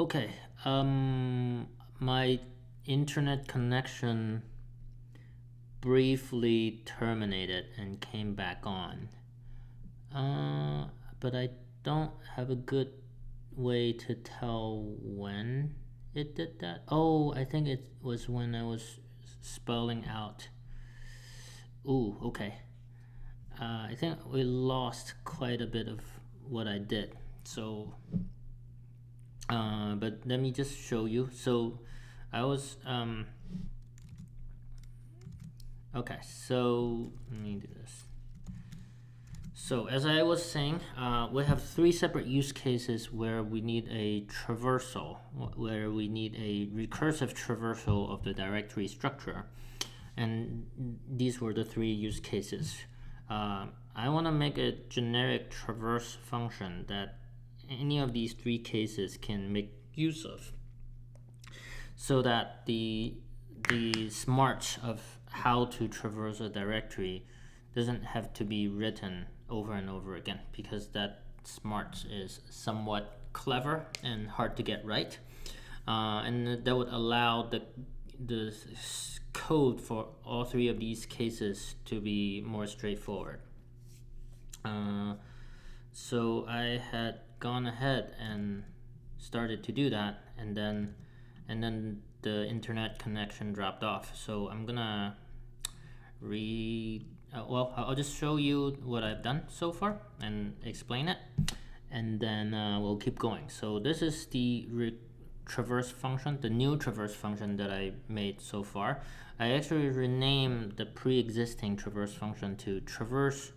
Okay, my internet connection briefly terminated and came back on. But I don't have a good way to tell when it did that. Oh, I think it was when I was spelling out. Ooh, okay. I think we lost quite a bit of what I did. So, but let me just show you. So, I was okay. So let me do this. So as I was saying, we have three separate use cases where we need a traversal, where we need a recursive traversal of the directory structure. And these were the three use cases. I want to make a generic traverse function that any of these three cases can make use of, so that the smarts of how to traverse a directory doesn't have to be written over and over again, because that smart is somewhat clever and hard to get right, and that would allow the code for all three of these cases to be more straightforward. So I had gone ahead and started to do that, and then the internet connection dropped off. So I'm gonna I'll just show you what I've done so far and explain it, and then we'll keep going. So this is the traverse function, the new traverse function that I made so far. I actually renamed the pre-existing traverse function to traverse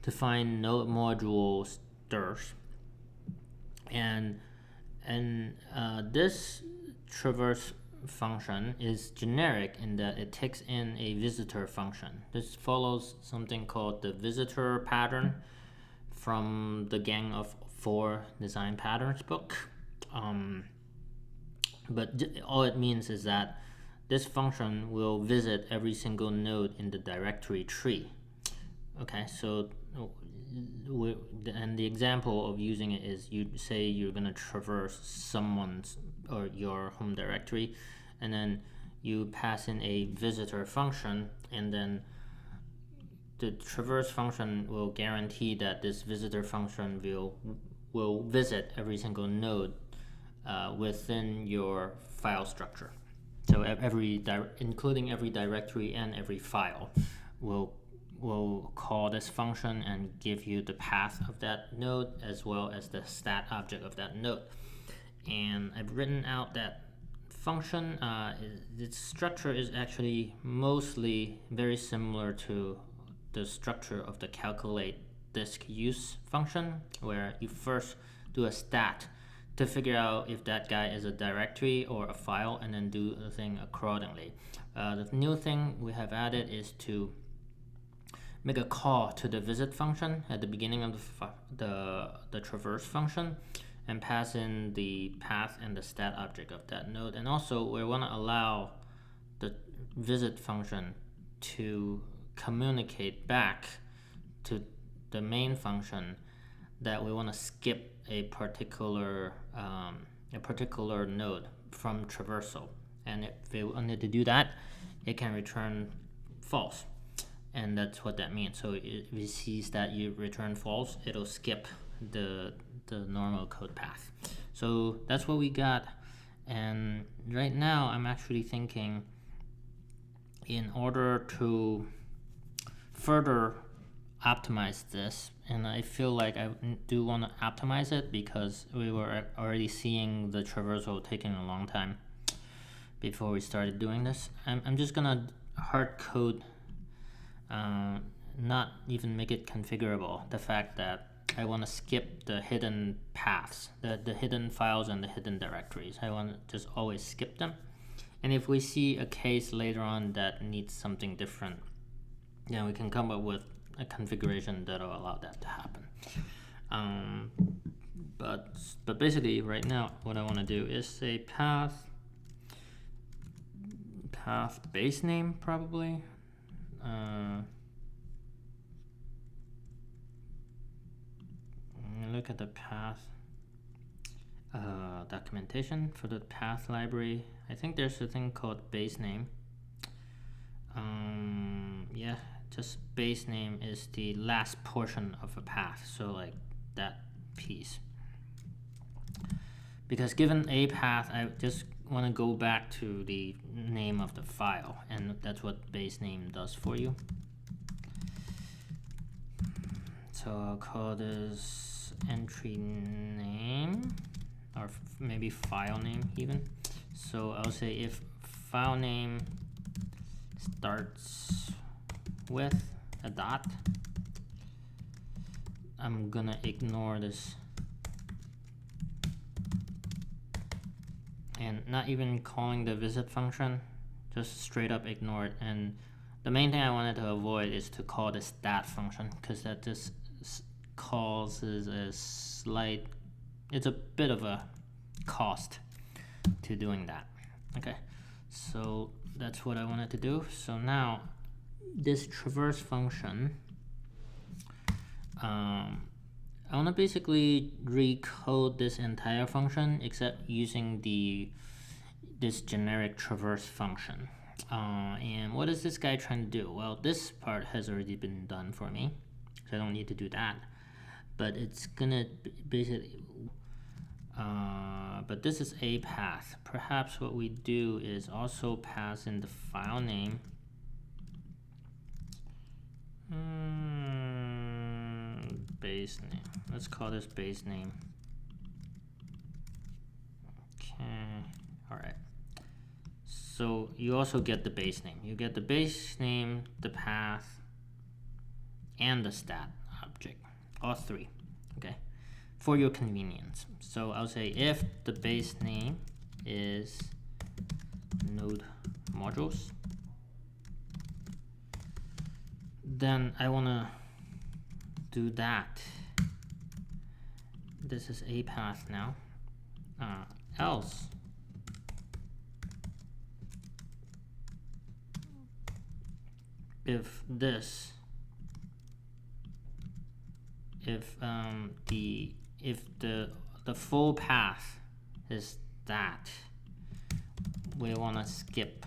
to find node module strs, and this traverse function is generic in that it takes in a visitor function. This follows something called the visitor pattern from the Gang of Four design patterns book. But all it means is that this function will visit every single node in the directory tree. Okay, so and the example of using it is, you say you're going to traverse someone's or your home directory, and then you pass in a visitor function, and then the traverse function will guarantee that this visitor function will visit every single node within your file structure. So including every directory and every file will call this function and give you the path of that node as well as the stat object of that node. And I've written out that function. Its structure is actually mostly very similar to the structure of the calculate disk use function, where you first do a stat to figure out if that guy is a directory or a file, and then do the thing accordingly. The new thing we have added is to make a call to the visit function at the beginning of the traverse function, and pass in the path and the stat object of that node. And also we want to allow the visit function to communicate back to the main function that we want to skip a particular node from traversal. And if we wanted to do that, it can return false. And that's what that means. So if it sees that you return false, it'll skip the normal code path. So that's what we got. And right now I'm actually thinking, in order to further optimize this, and I feel like I do want to optimize it because we were already seeing the traversal taking a long time before we started doing this. I'm just gonna hard code, not even make it configurable, the fact that I want to skip the hidden paths, the hidden files and the hidden directories. I want to just always skip them. And if we see a case later on that needs something different, then we can come up with a configuration that will allow that to happen. But basically right now what I want to do is say path base name, probably. Look at the path. documentation for the path library. I think there's a thing called base name. Yeah, just base name is the last portion of a path, so like that piece. Because given a path, I just want to go back to the name of the file, and that's what base name does for you. So I'll call this entry name, or maybe file name even. So I'll say if file name starts with a dot, I'm gonna ignore this and not even calling the visit function, just straight up ignore it. And the main thing I wanted to avoid is to call the stat function, because that just causes a slight, it's a bit of a cost to doing that. Okay, so that's what I wanted to do. So now this traverse function, I want to basically recode this entire function except using this generic traverse function. And what is this guy trying to do? Well, this part has already been done for me, so I don't need to do that. But it's gonna basically, but this is a path. Perhaps what we do is also pass in the file name. Base name. Let's call this base name. Okay. All right. So you also get the base name. You get the base name, the path, and the stat object. All three. Okay. For your convenience. So I'll say if the base name is node modules, then I want to do that. This is a path now. Else, if this, if the full path is that, we want to skip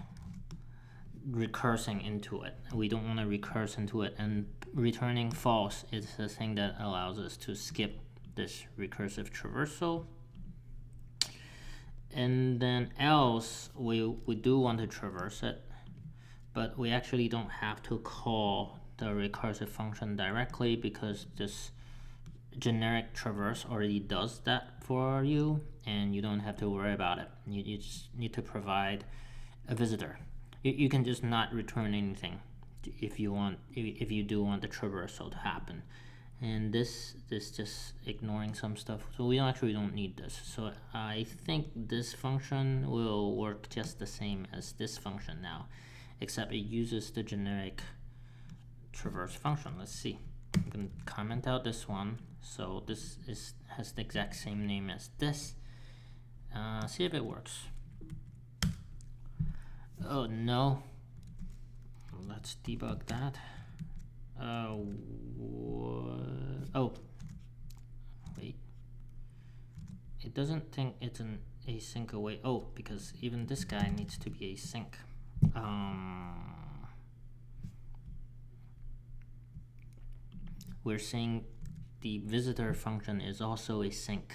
recursing into it. We don't want to recurse into it, and returning false is the thing that allows us to skip this recursive traversal. And then else, we do want to traverse it, but we actually don't have to call the recursive function directly, because this generic traverse already does that for you, and you don't have to worry about it. You just need to provide a visitor. You can just not return anything if you want, if you do want the traversal to happen. And this just ignoring some stuff, so we actually don't need this. So I think this function will work just the same as this function now, except it uses the generic traverse function. Let's see. I'm gonna comment out this one. So this has the exact same name as this. See if it works. Oh no. Let's debug that. Oh, wait. It doesn't think it's an async await. Oh, because even this guy needs to be async. We're saying the visitor function is also async.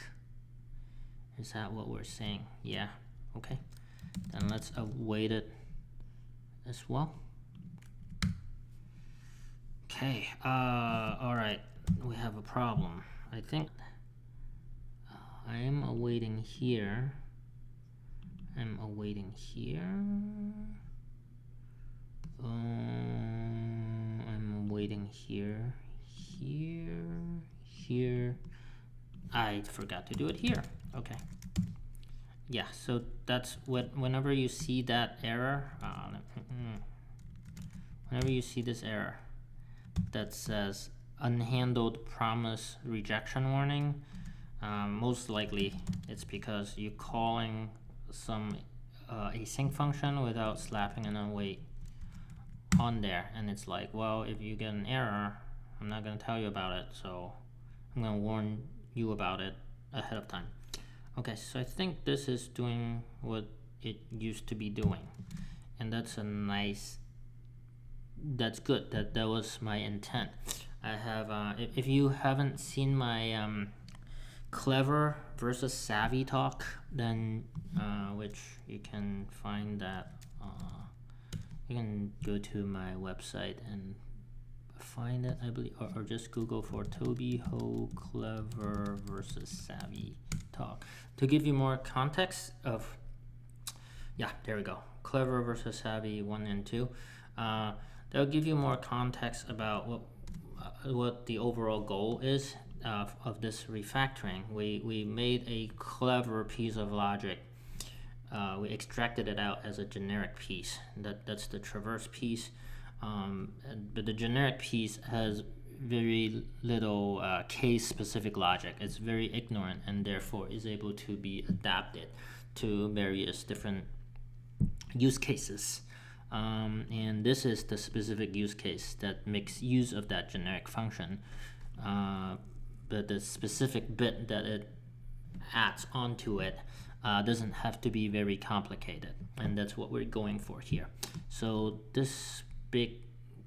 Is that what we're saying? Yeah. Okay. Then let's await it as well. Okay, all right, we have a problem. I think I am awaiting here. I'm awaiting here. I'm awaiting here, here. I forgot to do it here. Okay. Yeah, so that's what, whenever you see that error, whenever you see this error that says unhandled promise rejection warning, most likely it's because you're calling some async function without slapping an await on there, and it's like, well, if you get an error, I'm not going to tell you about it, so I'm going to warn you about it ahead of time. Okay, so I think this is doing what it used to be doing, and that's a nice, that's good. That was my intent. I have if you haven't seen my clever versus savvy talk, then which you can find that you can go to my website and find it, I believe, or just Google for Toby Ho clever versus savvy talk to give you more context of, yeah, there we go, clever versus savvy 1 and 2. They'll give you more context about what the overall goal is of this refactoring. We made a clever piece of logic. We extracted it out as a generic piece. That's the traverse piece. But the generic piece has very little case-specific logic. It's very ignorant and therefore is able to be adapted to various different use cases. And this is the specific use case that makes use of that generic function. But the specific bit that it adds onto it doesn't have to be very complicated. And that's what we're going for here. So this big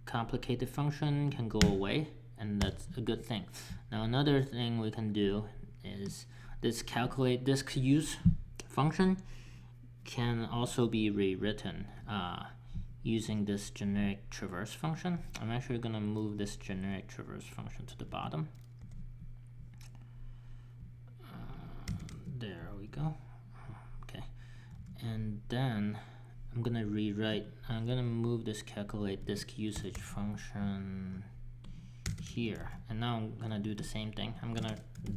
complicated function can go away, and that's a good thing. Now another thing we can do is this calculate disk use function can also be rewritten using this generic traverse function. I'm actually going to move this generic traverse function to the bottom. There we go. Okay, and then I'm going to rewrite, I'm going to move this calculate disk usage function here, and now I'm going to do the same thing. I'm going to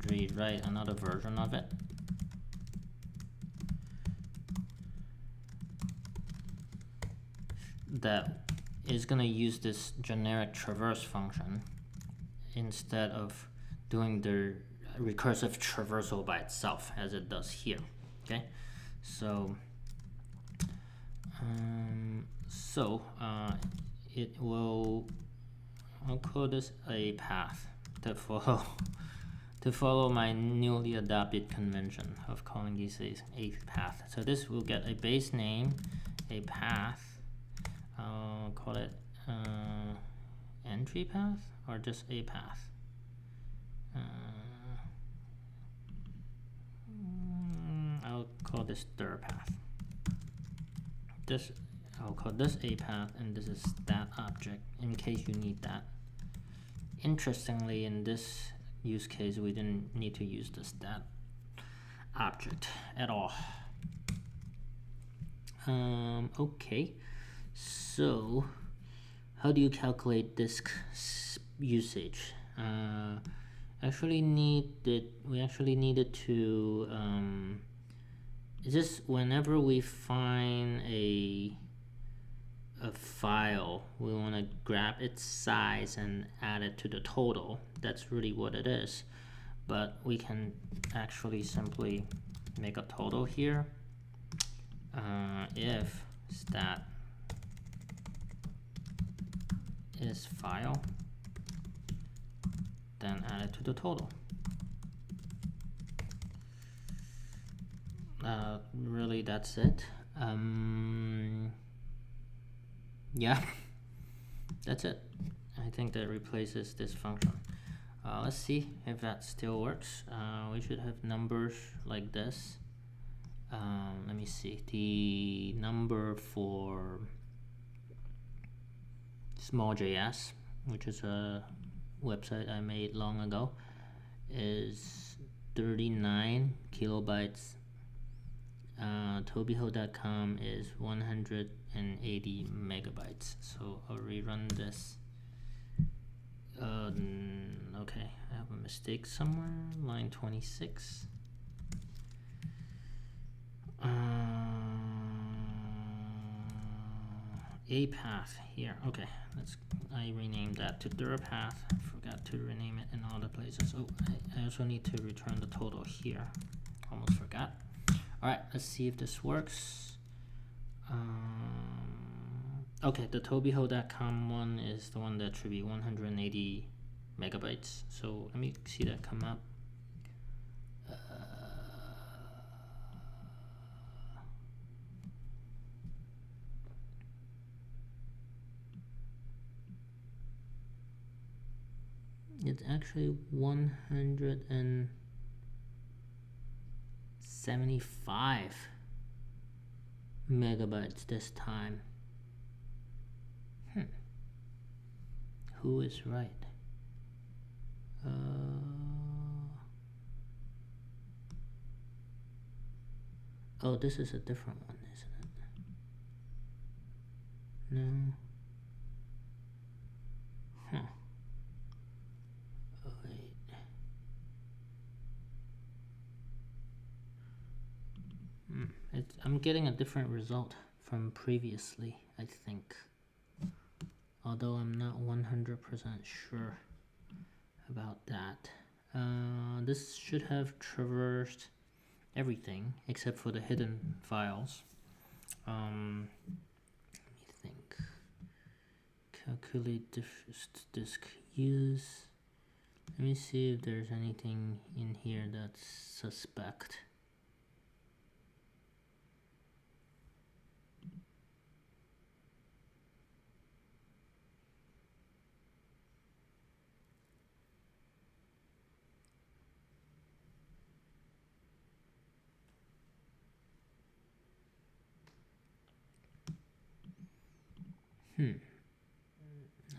rewrite another version of it. That is going to use this generic traverse function instead of doing the recursive traversal by itself as it does here. Okay, so it will, I'll call this a path to follow my newly adopted convention of calling these a path. So this will get a base name, a path. I'll call it entry path or just a path. I'll call this dir path. This, I'll call this a path, and this is that object in case you need that. Interestingly, in this use case, we didn't need to use the stat object at all. Okay, so how do you calculate disk usage? We actually needed to just whenever we find a file, we want to grab its size and add it to the total. That's really what it is. But we can actually simply make a total here. If stat is file, then add it to the total. Really, that's it. Yeah, that's it. I think that replaces this function. Let's see if that still works. We should have numbers like this. Let me see. The number for Small.js, which is a website I made long ago, is 39 kilobytes. Tobyho.com is 180 megabytes. So I'll rerun this. Okay, I have a mistake somewhere. Line 26. A path here. Okay, I renamed that to dir path. I forgot to rename it in all the places. Oh, I also need to return the total here. Almost forgot. Alright, let's see if this works. Okay, the tobyho.com one is the one that should be 180 megabytes. So let me see that come up. It's actually 175 megabytes this time. Who is right? Oh, this is a different one, isn't it? No. Oh, wait. I'm getting a different result from previously, I think. Although I'm not 100% sure about that. This should have traversed everything except for the hidden files. Let me think. Calculate disk use. Let me see if there's anything in here that's suspect.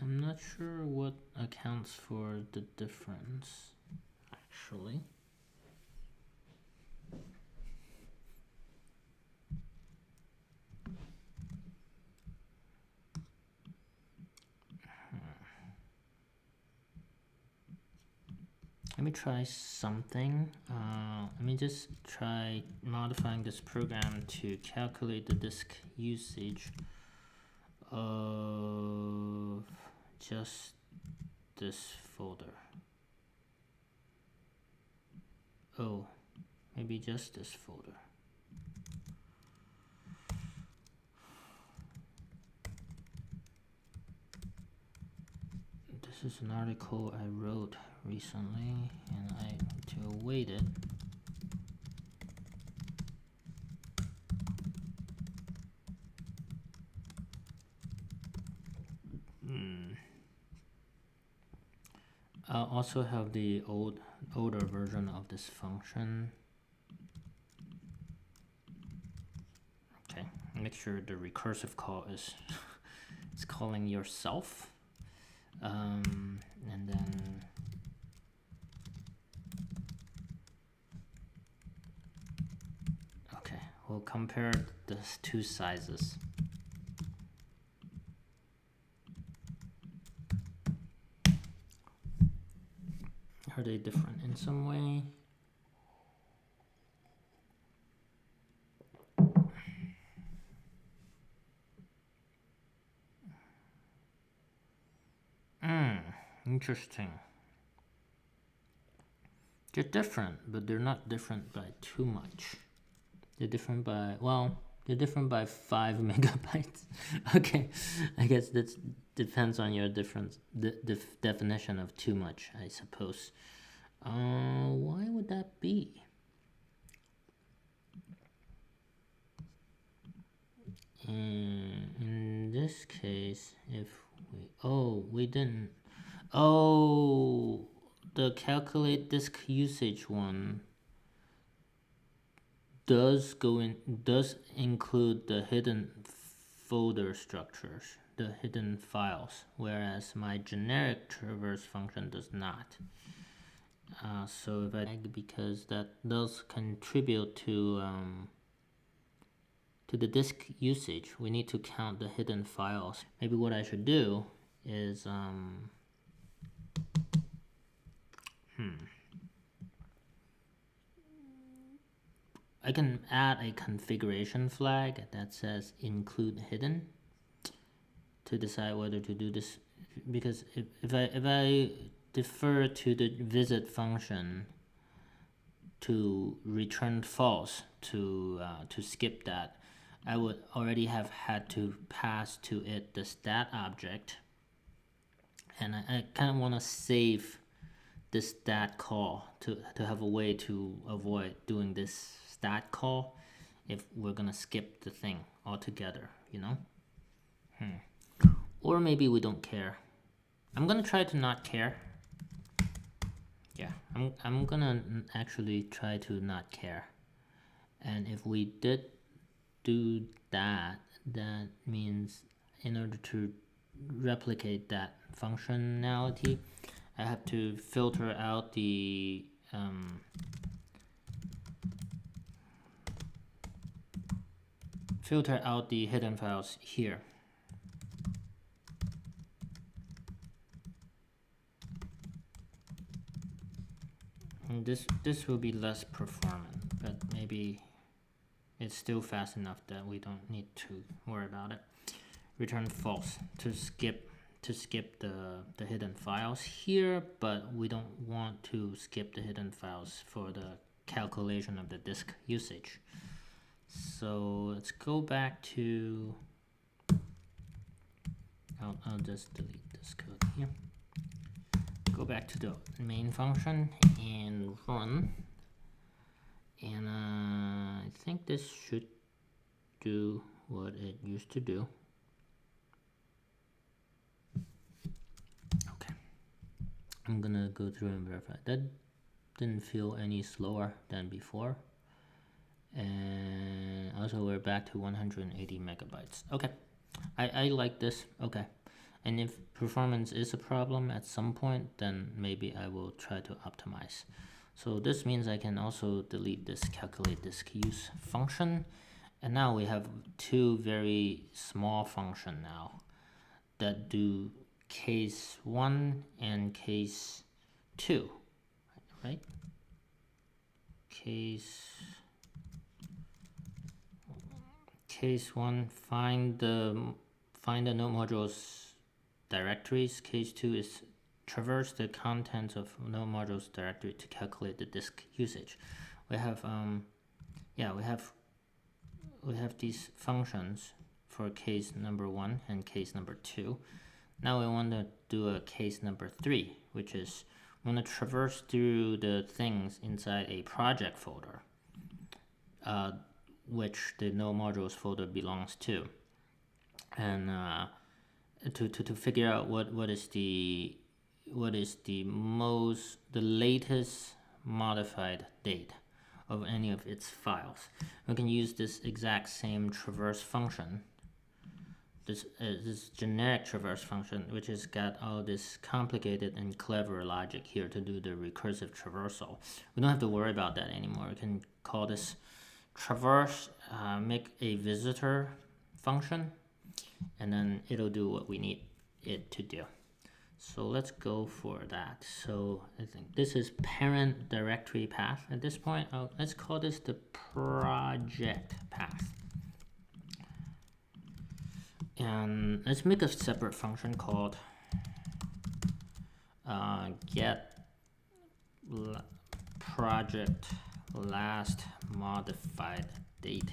I'm not sure what accounts for the difference, actually. Let me try something. Let me just try modifying this program to calculate the disk usage of just this folder. Oh, maybe just this folder. This is an article I wrote recently and I need to await it. I'll also have the older version of this function. Okay, make sure the recursive call is it's calling yourself. And then okay, we'll compare the two sizes. Are they different in some way? Interesting. They're different, but they're not different by too much. They're different by, well, they're different by 5 megabytes. Okay, I guess that depends on your definition of too much, I suppose. Why would that be? In this case, if we didn't. Oh, the calculate disk usage one does include the hidden folder structures, the hidden files, whereas my generic traverse function does not. So if because that does contribute to the disk usage, we need to count the hidden files. Maybe what I should do is I can add a configuration flag that says include hidden to decide whether to do this, because if I defer to the visit function to return false to skip that, I would already have had to pass to it the stat object, and I kind of want to save this stat call to have a way to avoid doing this stat call if we're gonna skip the thing altogether, you know? Or maybe we don't care. I'm gonna try to not care. yeah, I'm gonna actually try to not care. And if we did do that, that means in order to replicate that functionality, I have to filter out the hidden files here. And this will be less performant, but maybe it's still fast enough that we don't need to worry about it. Return false to skip the hidden files here, but we don't want to skip the hidden files for the calculation of the disk usage. So let's go back to, I'll just delete this code here. Go back to the main function and run. And I think this should do what it used to do. Okay, I'm gonna go through and verify. That didn't feel any slower than before. And also we're back to 180 megabytes. Okay, I like this. Okay, and if performance is a problem at some point, then maybe I will try to optimize. So this means I can also delete this calculate disk use function. And now we have two very small functions now that do case 1 and case 2, right? Case 1, find the node modules directories. Case 2 is traverse the contents of node modules directory to calculate the disk usage. We have we have these functions for case number 1 and case number 2. Now we want to do a case number 3, which is we want to traverse through the things inside a project folder, which the node modules folder belongs to, and to figure out what is the latest modified date of any of its files. We can use this exact same traverse function, this generic traverse function, which has got all this complicated and clever logic here to do the recursive traversal. We don't have to worry about that anymore. We can call this traverse, make a visitor function, and then it'll do what we need it to do. So let's go for that. So I think this is parent directory path at this point. Let's call this the project path. And let's make a separate function called get project last modified date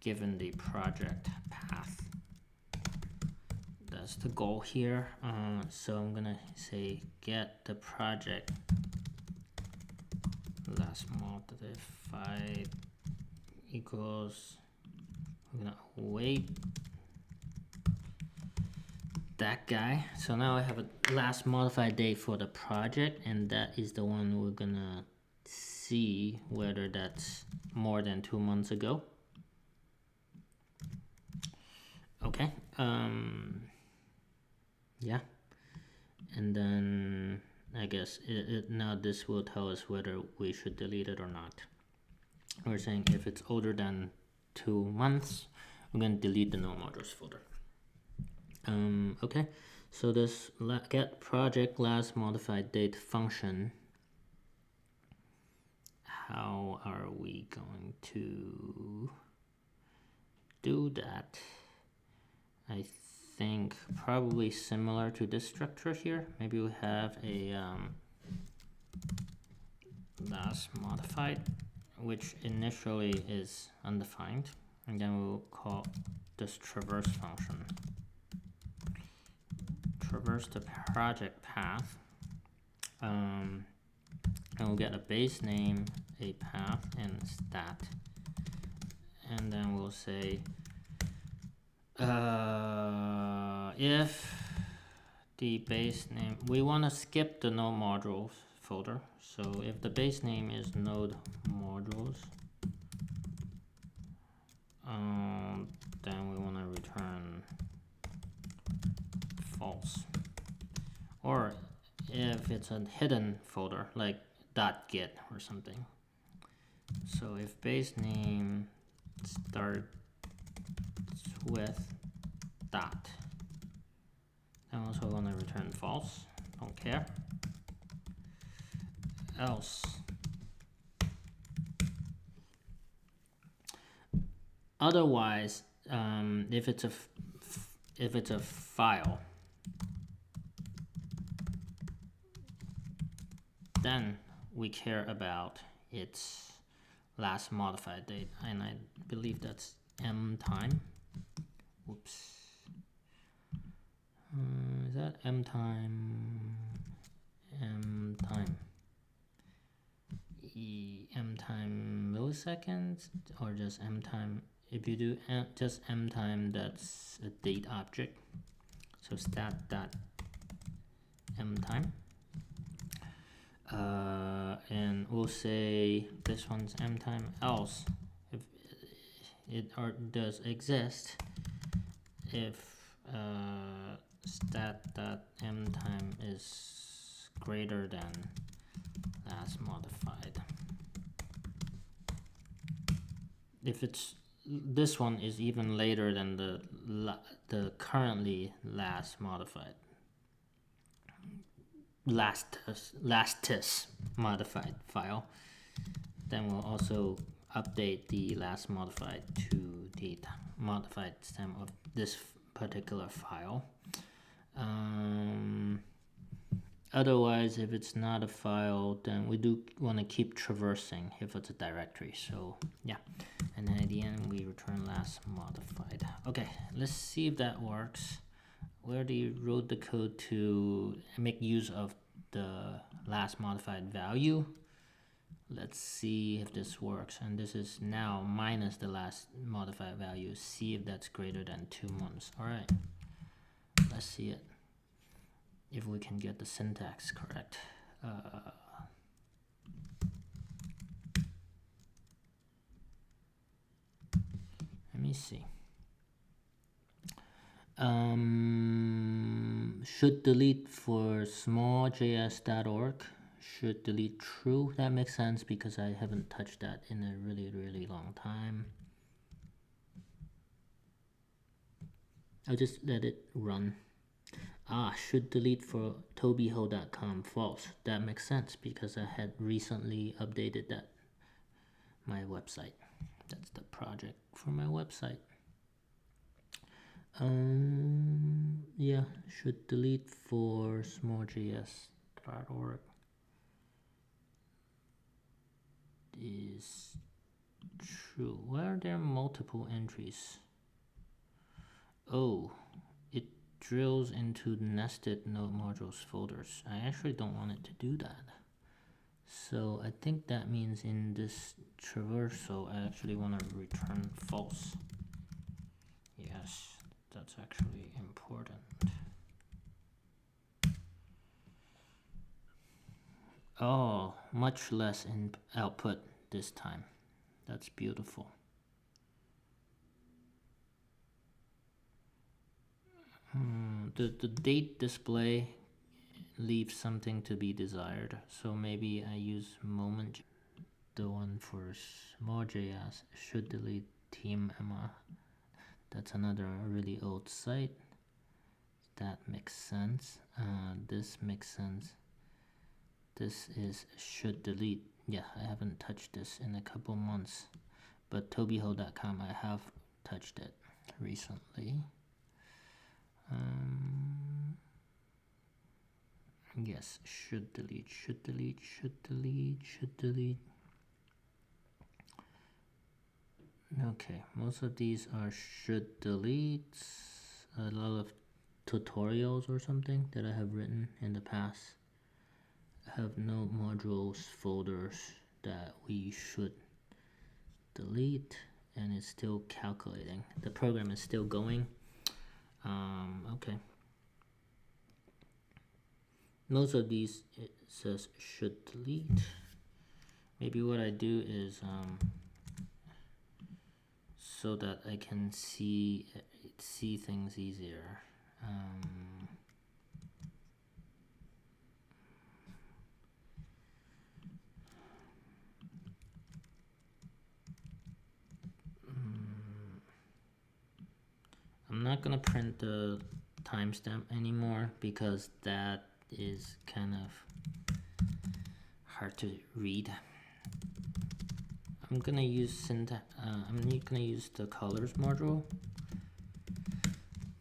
given the project path. That's the goal here. So I'm gonna say get the project last modified equals, I'm gonna wait that guy. So now I have a last modified date for the project, and that is the one we're gonna see whether that's more than 2 months ago. Okay, yeah, and then I guess now this will tell us whether we should delete it or not. We're saying if it's older than 2 months, we're going to delete the node modules folder. Okay, so this get project last modified date function, how are we going to do that? I think probably similar to this structure here. Maybe we have a last modified, which initially is undefined, and then we'll call this traverse function. Traverse the project path, and we'll get a base name, a path, and stat, and then we'll say if the base name, we want to skip the node modules folder. So if the base name is node modules, then we want to return false. Or if it's a hidden folder, like .git or something. So if base name starts with dot, then also want to return false. Don't care. Else, otherwise, if it's a file, then we care about its last modified date, and I believe that's m time. Whoops. Is that m time? M time. M time milliseconds, or just m time? If you do just m time, that's a date object. So stat dot m time. And we'll say this one's m time, else if it does exist, if stat.m time is greater than last modified. If it's this one is even later than the currently last modified, lastest modified file, then we'll also update the last modified to the modified stem of this particular file. Otherwise, if it's not a file, then we do want to keep traversing if it's a directory. So yeah, and then at the end we return last modified. Okay, let's see if that works. We already wrote the code to make use of the last modified value. Let's see if this works. And this is now minus the last modified value. See if that's greater than 2 months. All right, let's see it. If we can get the syntax correct. Let me see. Should delete for smalljs.org. Should delete true. That makes sense because I haven't touched that in a really long time. I'll just let it run. Should delete for tobyho.com, false. That makes sense because I had recently updated that my website. That's the project for my website. Yeah, should delete for smalljs.org is true. Why are there multiple entries? Oh, it drills into nested node modules folders. I actually don't want it to do that. So I think that means in this traversal, I actually want to return false. Yes, that's actually important. Oh, much less in output this time. That's beautiful. The date display leaves something to be desired. So maybe I use moment. The one for smalljs should delete team Emma. That's another really old site. That makes sense. This makes sense. This is should delete. Yeah, I haven't touched this in a couple months, but tobyho.com I have touched it recently. Yes, should delete, should delete, should delete, should delete. Okay, most of these are should delete. A lot of tutorials or something that I have written in the past have no modules folders that we should delete, and it's still calculating. The program is still going. Okay. most of these it says should delete. Maybe what I do is so that I can see things easier. I'm not gonna print the timestamp anymore because that is kind of hard to read. I'm gonna use I'm gonna use the colors module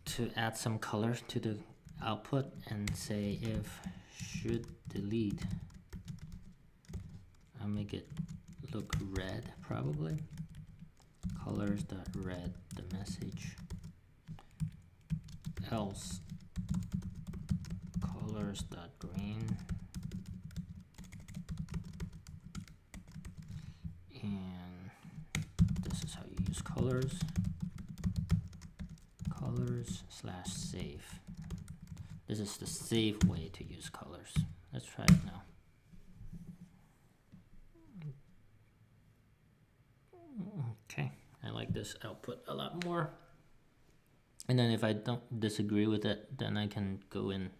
to add some colors to the output and say if should delete. I'll make it look red probably. Colors.red the message. Else colors.green. And this is how you use colors. Colors/save. This is the safe way to use colors. Let's try it now. Okay, I like this output a lot more. And then if I don't disagree with it, then I can go in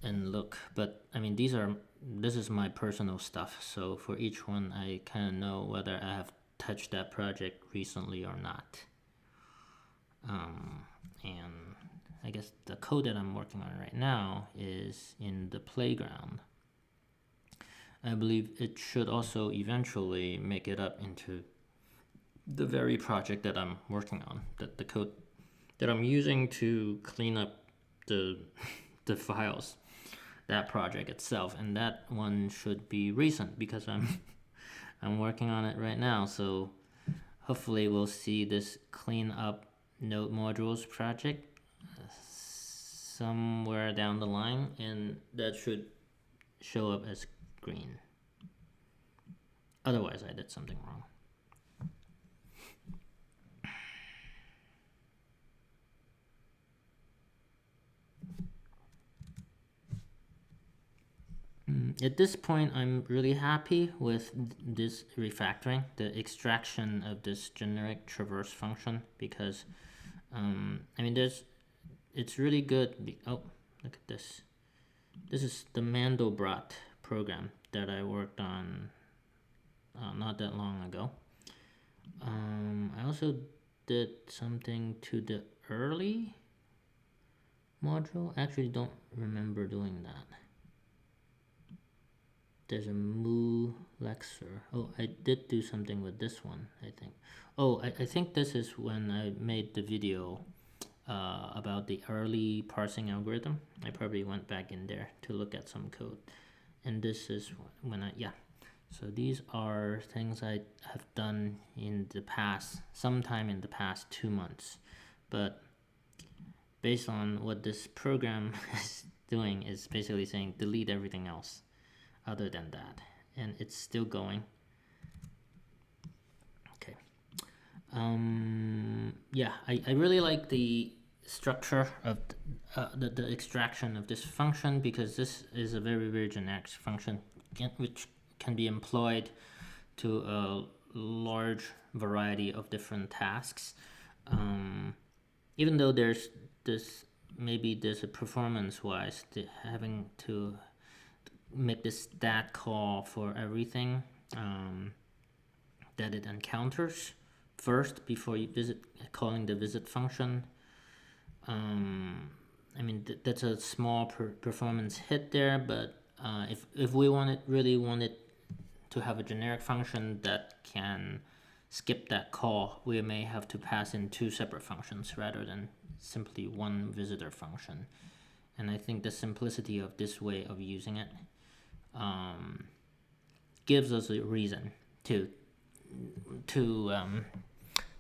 and look. But I mean, this is my personal stuff. So for each one, I kind of know whether I have touched that project recently or not. And I guess the code that I'm working on right now is in the playground. I believe it should also eventually make it up into the very project that I'm working on, the code that I'm using to clean up the files, that project itself, and that one should be recent because I'm working on it right now. So hopefully we'll see this clean up Node modules project somewhere down the line, and that should show up as green. Otherwise, I did something wrong. At this point, I'm really happy with this refactoring, the extraction of this generic traverse function, because I mean, it's really good. Oh, look at this. This is the Mandelbrot program that I worked on not that long ago. I also did something to the early module. Actually, don't remember doing that. There's a moo lexer. Oh, I did do something with this one, I think. Oh, I think this is when I made the video about the early parsing algorithm. I probably went back in there to look at some code. And this is when yeah. So these are things I have done in the past, sometime in the past 2 months. But based on what this program is doing, is basically saying delete everything else other than that, and it's still going. Okay. Yeah, I really like the structure of the extraction of this function, because this is a very generic function which can be employed to a large variety of different tasks. Even though there's a performance wise having to make this stat call for everything that it encounters first before you calling the visit function. I mean, that's a small performance hit there, but if we really wanted to have a generic function that can skip that call, we may have to pass in 2 separate functions rather than simply one visitor function. And I think the simplicity of this way of using it gives us a reason to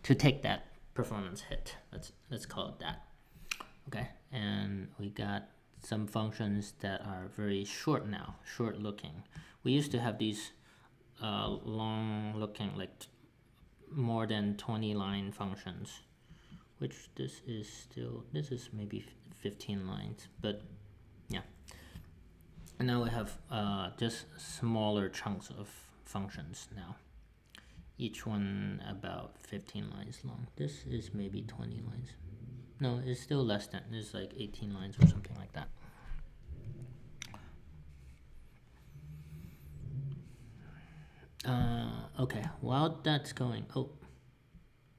take that performance hit. Let's call it that. Okay, and we got some functions that are very short now, short looking. We used to have these long looking, like more than 20 line functions, which this is maybe 15 lines, but yeah. And now we have just smaller chunks of functions now. Each one about 15 lines long. This is maybe 20 lines. No, it's still less than. It's like 18 lines or something like that. Okay, while that's going,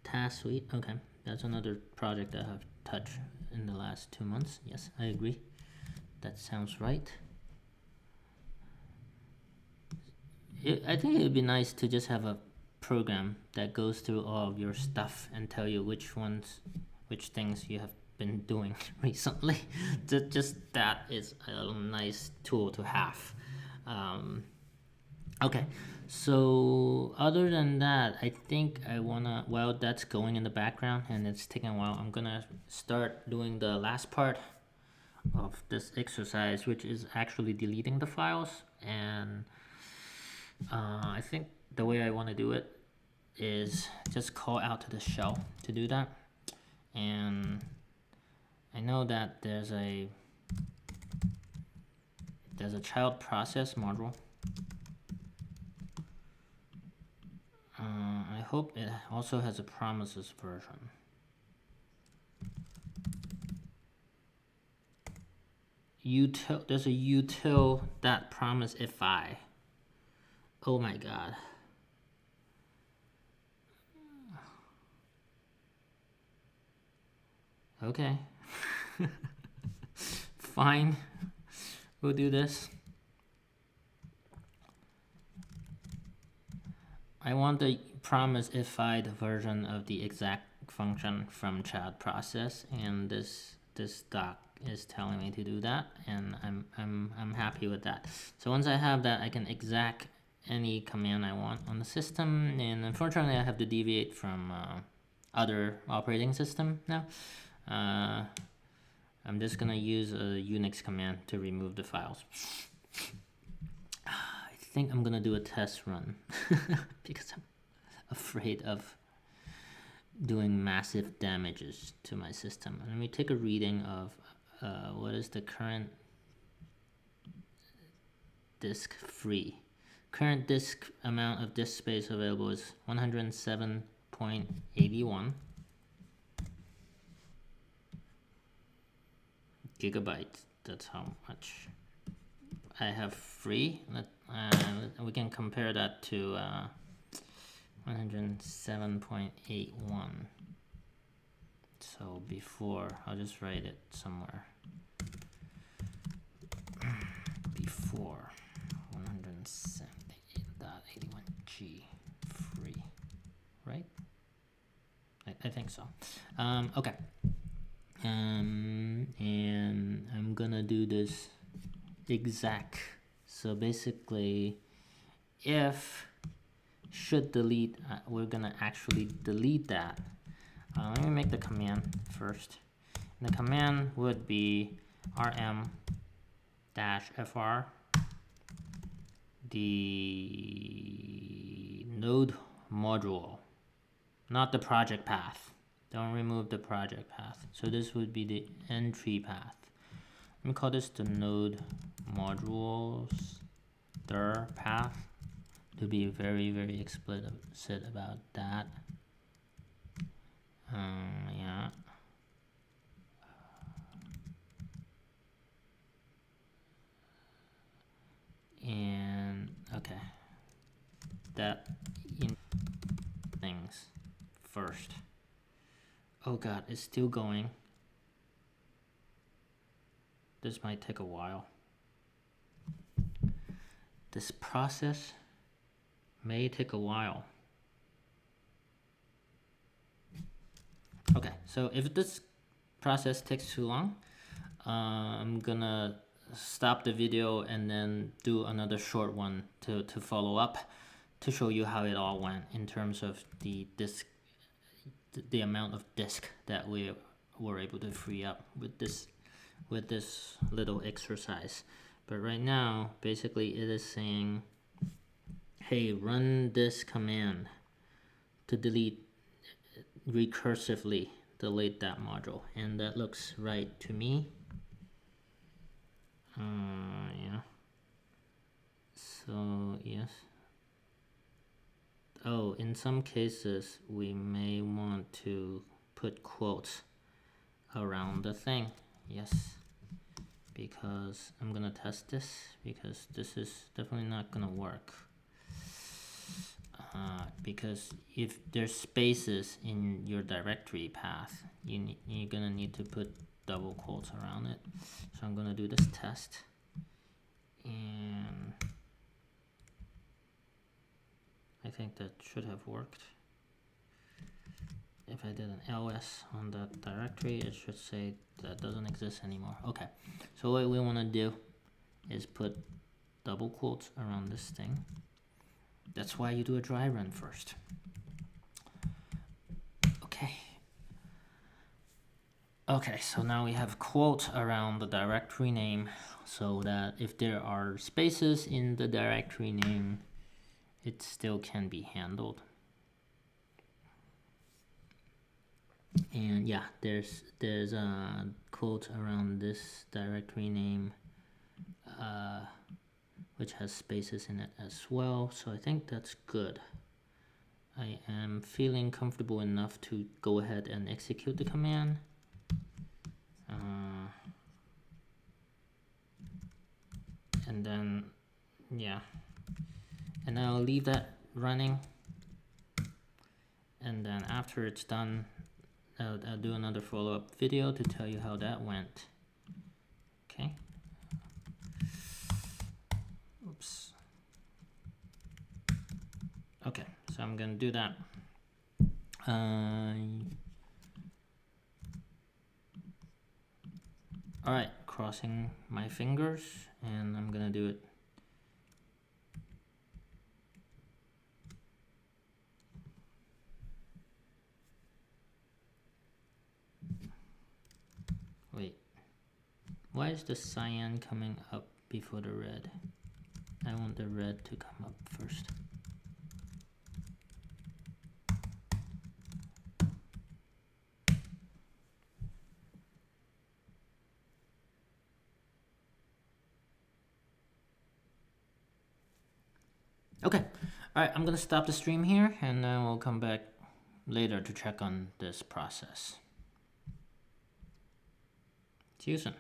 task suite. Okay, that's another project that I have touched in the last 2 months. Yes, I agree. That sounds right. I think it would be nice to just have a program that goes through all of your stuff and tell you which things you have been doing recently. Just that is a nice tool to have. Okay, so other than that, I think I wanna, while that's going in the background and it's taking a while, I'm gonna start doing the last part of this exercise, which is actually deleting the files. And I think the way I want to do it is just call out to the shell to do that. And I know that there's a child process module. I hope it also has a promises version. There's a util that promise if I. Oh my god. Okay. Fine. We'll do this. I want the promise if I version of the exact function from child process, and this doc is telling me to do that, and I'm happy with that. So once I have that, I can exec any command I want on the system, and unfortunately I have to deviate from other operating system now. I'm just gonna use a Unix command to remove the files. I think I'm gonna do a test run because I'm afraid of doing massive damages to my system. Let me take a reading of what is the current disk free. Current disk amount of disk space available is 107.81 gigabytes. That's how much I have free. We can compare that to 107.81. So before, I'll just write it somewhere. Before 178.81 free, right? I think so. Okay. And I'm gonna do this exec. So basically, if should delete, we're gonna actually delete that. Let me make the command first. And the command would be rm-fr the node module, not the project path. Don't remove the project path. So this would be the entry path. Let me call this the node modules dir path to be very, very explicit about that. Yeah. And okay, that in things first. Oh god, it's still going. This might take a while. This process may take a while. Okay, so if this process takes too long, I'm gonna stop the video and then do another short one to follow up to show you how it all went in terms of the disk, the amount of disk that we were able to free up with this little exercise. But right now, basically it is saying, hey, run this command to delete recursively delete that module, and that looks right to me. Yeah. So yes. Oh, in some cases we may want to put quotes around the thing. Yes, because I'm gonna test this, because this is definitely not gonna work. Because if there's spaces in your directory path, you're gonna need to put double quotes around it. So I'm gonna do this test, and I think that should have worked. If I did an ls on that directory, it should say that doesn't exist anymore. Okay, so what we want to do is put double quotes around this thing. That's why you do a dry run first. Okay, so now we have quotes around the directory name, so that if there are spaces in the directory name, it still can be handled. And yeah, there's a quote around this directory name, which has spaces in it as well, so I think that's good. I am feeling comfortable enough to go ahead and execute the command. And then, yeah, and I'll leave that running, and then after it's done, I'll do another follow-up video to tell you how that went. Okay. Oops. Okay, so I'm gonna do that. Alright, crossing my fingers, and I'm gonna do it. Wait, why is the cyan coming up before the red? I want the red to come up first. Okay, alright, I'm gonna stop the stream here, and then we'll come back later to check on this process. See you soon.